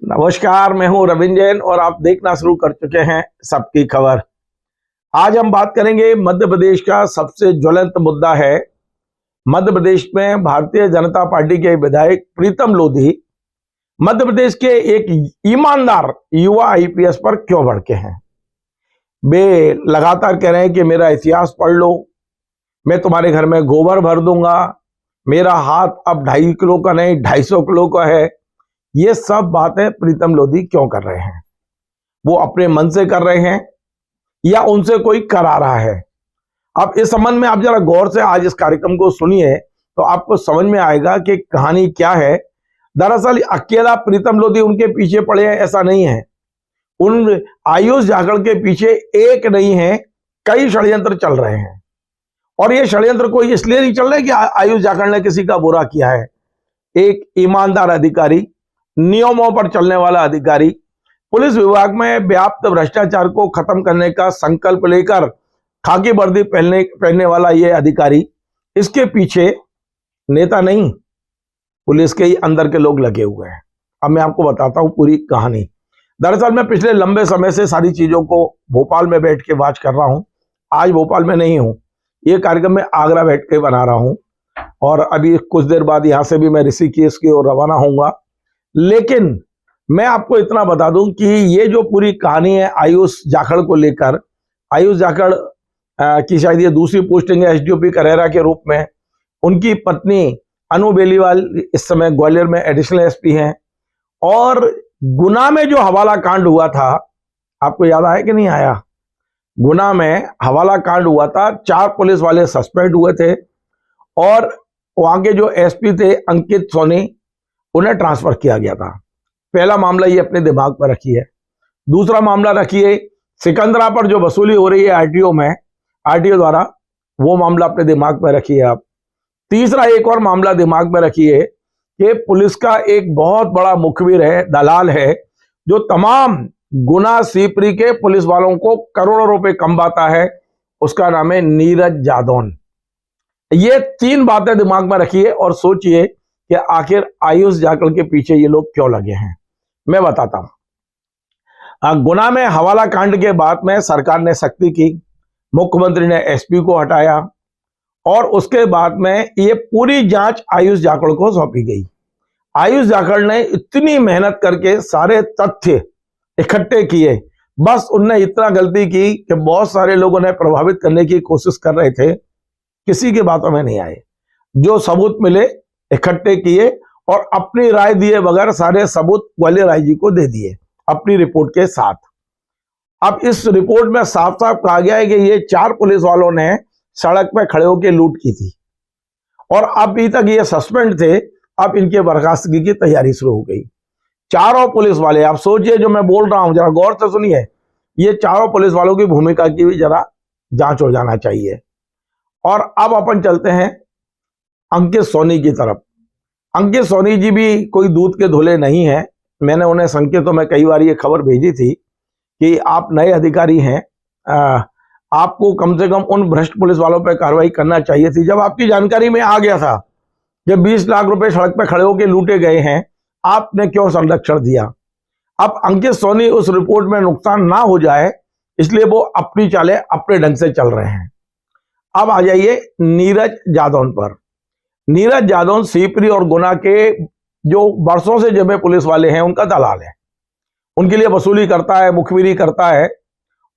नमस्कार, मैं हूं रविंद्र जैन और आप देखना शुरू कर चुके हैं सबकी खबर। आज हम बात करेंगे मध्य प्रदेश का सबसे ज्वलंत मुद्दा है। मध्य प्रदेश में भारतीय जनता पार्टी के विधायक प्रीतम लोधी मध्य प्रदेश के एक ईमानदार युवा आईपीएस पर क्यों भड़के हैं। वे लगातार कह रहे हैं कि मेरा इतिहास पढ़ लो, मैं तुम्हारे घर में गोबर भर दूंगा, मेरा हाथ अब 2.5 किलो का नहीं 250 किलो का है। ये सब बातें प्रीतम लोधी क्यों कर रहे हैं? वो अपने मन से कर रहे हैं या उनसे कोई करा रहा है? अब इस संबंध में आप जरा गौर से आज इस कार्यक्रम को सुनिए तो आपको समझ में आएगा कि कहानी क्या है। दरअसल अकेला प्रीतम लोधी उनके पीछे पड़े हैं ऐसा नहीं है। उन आयुष जाखड़ के पीछे एक नहीं है, कई षड्यंत्र चल रहे हैं। और ये षड्यंत्र कोई इसलिए नहीं चल रहे कि आयुष जाखड़ ने किसी का बुरा किया है। एक ईमानदार अधिकारी, नियमों पर चलने वाला अधिकारी, पुलिस विभाग में व्याप्त भ्रष्टाचार को खत्म करने का संकल्प लेकर खाकी वर्दी पहनने वाला यह अधिकारी, इसके पीछे नेता नहीं, पुलिस के ही अंदर के लोग लगे हुए हैं। अब मैं आपको बताता हूं पूरी कहानी। दरअसल मैं पिछले लंबे समय से सारी चीजों को भोपाल में बैठ के वाच कर रहा हूं। आज भोपाल में नहीं हूं, ये कार्यक्रम मैं आगरा बैठ के बना रहा हूं और अभी कुछ देर बाद यहां से भी मैं ऋषिकेश की ओर रवाना होऊंगा। लेकिन मैं आपको इतना बता दूं कि ये जो पूरी कहानी है आयुष जाखड़ को लेकर, आयुष जाखड़ की शायद ये दूसरी पोस्टिंग है एसडीओपी करेरा के रूप में। उनकी पत्नी अनु बेलीवाल इस समय ग्वालियर में एडिशनल एसपी हैं। और गुना में जो हवाला कांड हुआ था, आपको याद आया कि नहीं आया? गुना में हवाला कांड हुआ था, 4 पुलिस वाले सस्पेंड हुए थे और वहां के जो एसपी थे अंकित सोनी, उन्हें ट्रांसफर किया गया था। पहला मामला ये अपने दिमाग पर रखिए। दूसरा मामला रखिए सिकंदरा पर जो वसूली हो रही है आरटीओ में, आरटीओ द्वारा, वो मामला अपने दिमाग में रखिए आप। तीसरा एक और मामला दिमाग में रखिए कि पुलिस का एक बहुत बड़ा मुखबिर है, दलाल है, जो तमाम गुना सीपरी के पुलिस वालों को करोड़ों रुपए कमवाता है। उसका नाम है नीरज जादौन। ये 3 बातें दिमाग में रखिए और सोचिए कि आखिर आयुष जाखड़ के पीछे ये लोग क्यों लगे हैं। मैं बताता हूं। गुना में हवाला कांड के बाद में सरकार ने सख्ती की, मुख्यमंत्री ने एसपी को हटाया और उसके बाद में ये पूरी जांच आयुष जाखड़ को सौंपी गई। आयुष जाखड़ ने इतनी मेहनत करके सारे तथ्य इकट्ठे किए, बस उनने इतना गलती की कि बहुत सारे लोगों ने प्रभावित करने की कोशिश कर रहे थे, किसी की बातों में नहीं आए। जो सबूत मिले इकट्ठे किए और अपनी राय दिए बगैर सारे सबूत ग्वालियर आईजी को दे दिए अपनी रिपोर्ट के साथ। अब इस रिपोर्ट में साफ साफ कहा गया है कि ये 4 पुलिस वालों ने सड़क पे खड़े होकर लूट की थी और अभी तक ये सस्पेंड थे। अब इनके बर्खास्तगी की तैयारी शुरू हो गई। चारों पुलिस वाले, आप सोचिए जो मैं बोल रहा हूं, जरा गौर से सुनिए, ये चारों पुलिस वालों की भूमिका की भी जरा जांच हो जाना चाहिए। और अब अपन चलते हैं अंकित सोनी की तरफ। अंकित सोनी जी भी कोई दूध के धुले नहीं है। मैंने उन्हें संकेतों में कई बार ये खबर भेजी थी कि आप नए अधिकारी हैं, आपको कम से कम उन भ्रष्ट पुलिस वालों पर कार्रवाई करना चाहिए थी। जब आपकी जानकारी में आ गया था, जब 20 लाख रुपए सड़क पर खड़े होकर लूटे गए हैं, आपने क्यों संरक्षण दिया? अब अंकित सोनी उस रिपोर्ट में नुकसान ना हो जाए इसलिए वो अपनी चालें अपने ढंग से चल रहे हैं। अब आ जाइए नीरज जादौन पर। नीरज जादौन सीपरी और गुना के जो वर्षों से जमे पुलिस वाले हैं, उनका दलाल है, उनके लिए वसूली करता है, मुखबिरी करता है।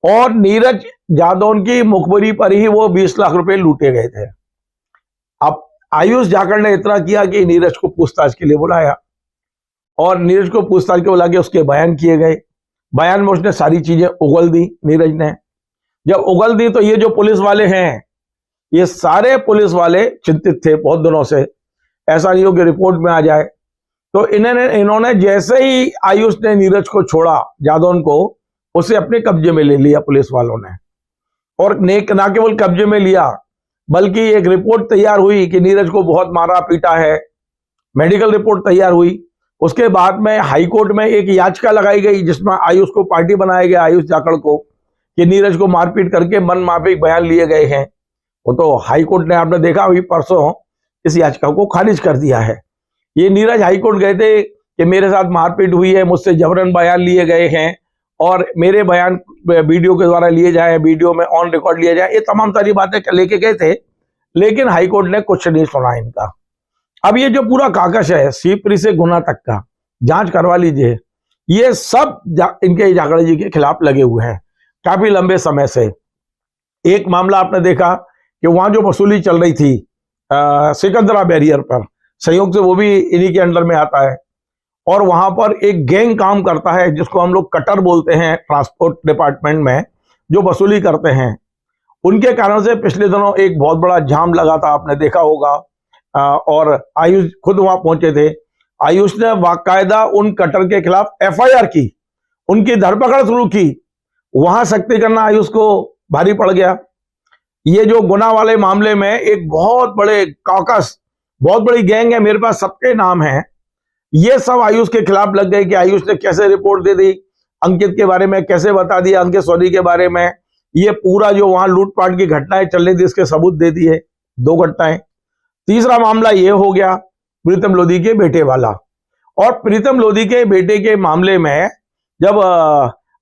और नीरज जादौन की मुखबिरी पर ही वो 20 लाख रुपए लूटे गए थे। अब आयुष जाखड़ ने इतना किया कि नीरज को पूछताछ के लिए बुलाया और नीरज को पूछताछ के बुला के उसके बयान किए गए। बयान में उसने सारी चीजें उगल दी। नीरज ने जब उगल दी तो ये जो पुलिस वाले हैं, ये सारे पुलिस वाले चिंतित थे बहुत दिनों से, ऐसा नहीं हो कि रिपोर्ट में आ जाए। तो इन्होंने जैसे ही आयुष ने नीरज को छोड़ा, जादौन को, उसे अपने कब्जे में ले लिया पुलिस वालों ने। और ना केवल कब्जे में लिया बल्कि एक रिपोर्ट तैयार हुई कि नीरज को बहुत मारा पीटा है। मेडिकल रिपोर्ट तैयार हुई। उसके बाद में हाईकोर्ट में एक याचिका लगाई गई जिसमें आयुष को पार्टी बनाया गया, आयुष जाखड़ को, कि नीरज को मारपीट करके मन माफिक बयान लिए गए हैं। वो तो हाईकोर्ट ने, आपने देखा अभी परसों, इस याचिका को खारिज कर दिया है। ये नीरज हाईकोर्ट गए थे कि मेरे साथ मारपीट हुई है, मुझसे जबरन बयान लिए गए हैं और मेरे बयान वीडियो के द्वारा लिए जाए, वीडियो में ऑन रिकॉर्ड लिया जाए, ये तमाम सारी बातें लेके गए थे, लेकिन हाईकोर्ट ने कुछ नहीं सुना इनका। अब ये जो पूरा कागज है सीपरी से गुना तक का, जांच करवा लीजिए, ये सब इनके जाखड़ जी के खिलाफ लगे हुए हैं काफी लंबे समय से। एक मामला आपने देखा कि वहां जो वसूली चल रही थी सिकंदरा बैरियर पर, संयोग से वो भी इन्हीं के अंडर में आता है, और वहां पर एक गैंग काम करता है जिसको हम लोग कटर बोलते हैं ट्रांसपोर्ट डिपार्टमेंट में, जो वसूली करते हैं। उनके कारण से पिछले दिनों एक बहुत बड़ा जाम लगा था, आपने देखा होगा, और आयुष खुद वहां पहुंचे थे। आयुष ने बाकायदा उन कटर के खिलाफ एफआईआर की, उनकी धरपकड़ शुरू की। वहां सख्ती करना आयुष को भारी पड़ गया। ये जो गुना वाले मामले में एक बहुत बड़े कॉकस, बहुत बड़ी गैंग है, मेरे पास सबके नाम हैं, ये सब आयुष के खिलाफ लग गए कि आयुष ने कैसे रिपोर्ट दे दी, अंकित के बारे में कैसे बता दिया, अंकित सोनी के बारे में, ये पूरा जो वहां लूटपाट की घटनाएं चल रही थी इसके सबूत दे दिए, 2 घटनाएं। तीसरा मामला ये हो गया प्रीतम लोधी के बेटे वाला, और प्रीतम लोधी के बेटे के मामले में जब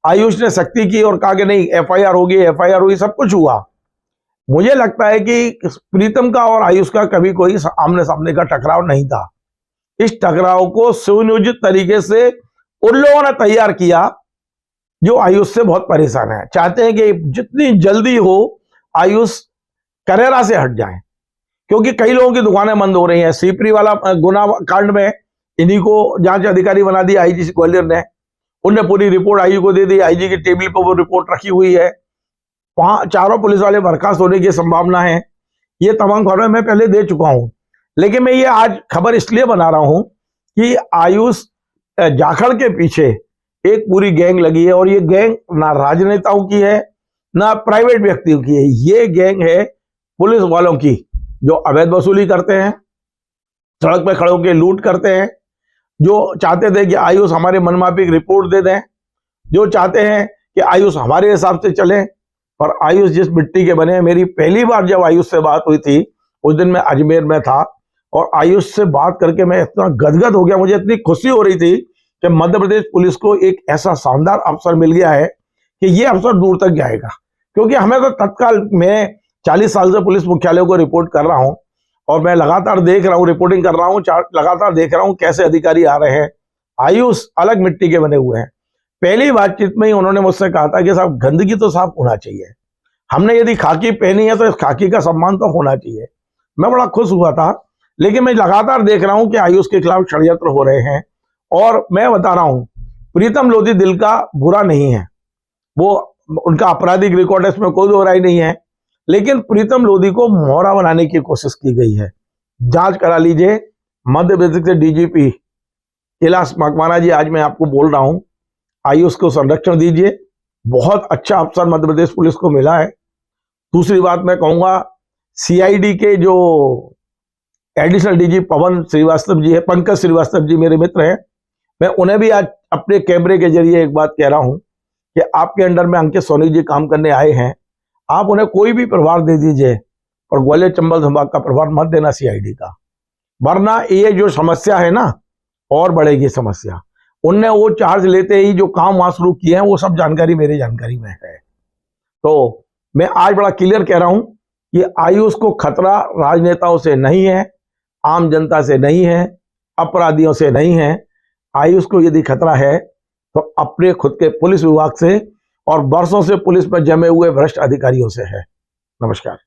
आयुष ने सख्ती की और कहा कि नहीं एफआईआर होगी, एफआईआर हुई, सब कुछ हुआ, मुझे लगता है कि प्रीतम का और आयुष का कभी कोई आमने सामने का टकराव नहीं था। इस टकराव को सुनियोजित तरीके से उन लोगों ने तैयार किया जो आयुष से बहुत परेशान है, चाहते हैं कि जितनी जल्दी हो आयुष करेरा से हट जाए, क्योंकि कई लोगों की दुकानें बंद हो रही हैं। सीपरी वाला गुना कांड में इन्हीं को जांच अधिकारी बना दिया आईजी ग्वालियर ने, उनने पूरी रिपोर्ट आईजी को दे दी, आईजी की टेबल पर वो रिपोर्ट रखी हुई है। वहां 4 पुलिस वाले बर्खास्त होने की संभावना है। ये तमाम खबरें मैं पहले दे चुका हूं, लेकिन मैं ये आज खबर इसलिए बना रहा हूं कि आयुष जाखड़ के पीछे एक पूरी गैंग लगी है, और ये गैंग ना राजनेताओं की है ना प्राइवेट व्यक्तियों की है, ये गैंग है पुलिस वालों की, जो अवैध वसूली करते हैं, सड़क पे खड़े होकर लूट करते हैं, जो चाहते थे कि आयुष हमारे मनमाफिक रिपोर्ट दे दें, जो चाहते हैं कि आयुष हमारे हिसाब से चले। और आयुष जिस मिट्टी के बने हैं, मेरी पहली बार जब आयुष से बात हुई थी उस दिन मैं अजमेर में था, और आयुष से बात करके मैं इतना गदगद हो गया, मुझे इतनी खुशी हो रही थी कि मध्य प्रदेश पुलिस को एक ऐसा शानदार अवसर मिल गया है कि ये अवसर दूर तक जाएगा। क्योंकि हमें तो तत्काल, मैं 40 साल से पुलिस मुख्यालय को रिपोर्ट कर रहा हूं, और मैं लगातार देख रहा हूं, रिपोर्टिंग कर रहा हूं, लगातार देख रहा हूं कैसे अधिकारी आ रहे हैं। आयुष अलग मिट्टी के बने हुए हैं। पहली बातचीत में ही उन्होंने मुझसे कहा था कि साहब गंदगी तो साफ होना चाहिए, हमने यदि खाकी पहनी है तो इस खाकी का सम्मान तो होना चाहिए। मैं बड़ा खुश हुआ था, लेकिन मैं लगातार देख रहा हूं कि आयुष के खिलाफ षड्यंत्र हो रहे हैं। और मैं बता रहा हूं, प्रीतम लोधी दिल का बुरा नहीं है, वो उनका आपराधिक रिकॉर्ड है, इसमें कोई दो राय नहीं है, लेकिन प्रीतम लोधी को मोहरा बनाने की कोशिश की गई है। जांच करा लीजिए। मध्य प्रदेश के डीजीपी कैलाश मकवाना जी, आज मैं आपको बोल रहा हूं, आयुष को संरक्षण दीजिए। बहुत अच्छा अवसर मध्य प्रदेश पुलिस को मिला है। दूसरी बात मैं कहूंगा, सीआईडी के जो एडिशनल डीजी पवन श्रीवास्तव जी है, पंकज श्रीवास्तव जी मेरे मित्र हैं, मैं उन्हें भी आज अपने कैमरे के जरिए एक बात कह रहा हूं कि आपके अंडर में अंकित सोनी जी काम करने आए हैं, आप उन्हें कोई भी प्रभार दे दीजिए, और ग्वालियर चंबल संभाग का प्रभार मत देना सीआईडी का, वरना ये जो समस्या है ना और बढ़ेगी समस्या। उनने वो चार्ज लेते ही जो काम वहां शुरू किए हैं वो सब जानकारी मेरी जानकारी में है। तो मैं आज बड़ा क्लियर कह रहा हूं कि आयुष को खतरा राजनेताओं से नहीं है, आम जनता से नहीं है, अपराधियों से नहीं है। आयुष को यदि खतरा है तो अपने खुद के पुलिस विभाग से और वर्षों से पुलिस में जमे हुए भ्रष्ट अधिकारियों से है। नमस्कार।